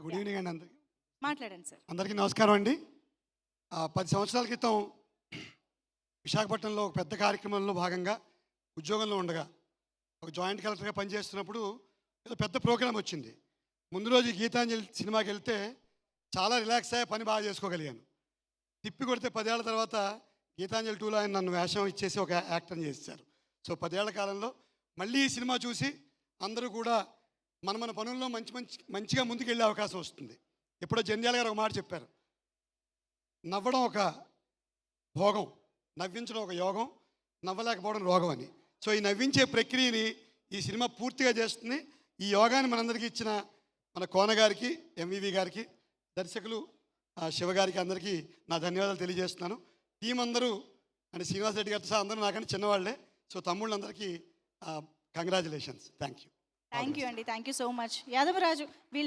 Good evening అండి అందరికి. మాట్లాడండి సార్. అందరికీ నమస్కారం అండి. 10 సంవత్సరాల క్రితం విశాఖపట్నంలో ఒక పెద్ద కార్యక్రమంలో భాగంగా ఉద్యోగంలో ఉండగా ఒక జాయింట్ కలెక్టర్గా పనిచేస్తున్నప్పుడు ఏదో పెద్ద ప్రోగ్రాం వచ్చింది. ముందు రోజు గీతాంజలి సినిమాకి వెళ్తే చాలా రిలాక్స్ అయ్యి పని బాగా చేసుకోగలిగాను. తిప్పి కొడితే 10 ఏళ్ల తర్వాత గీతాంజలి 2లో ఆయన నన్ను వేషం ఇచ్చేసి ఒక యాక్టర్ని చేశారు. సో 10 ఏళ్ల కాలంలో మళ్ళీ ఈ సినిమా చూసి అందరూ కూడా మన పనుల్లో మంచిగా ముందుకెళ్ళే అవకాశం వస్తుంది. ఎప్పుడో జంధ్యాల గారు ఒక మాట చెప్పారు, నవ్వడం ఒక భోగం, నవ్వించడం ఒక యోగం, నవ్వలేకపోవడం రోగం అని. సో ఈ నవ్వించే ప్రక్రియని ఈ సినిమా పూర్తిగా చేస్తుంది. ఈ యోగాన్ని మనందరికీ ఇచ్చిన మన కోన గారికి, ఎంవివి గారికి, దర్శకులు శివ గారికి అందరికీ నా ధన్యవాదాలు తెలియజేస్తున్నాను. టీం అందరూ అంటే శ్రీనివాస్ రెడ్డి గారితో సహా అందరూ నాకంటే చిన్నవాళ్లే. సో తమ్ముళ్ళందరికీ కంగ్రాచులేషన్స్. థ్యాంక్ యూ అండి. Thank you so much. Yadavaraju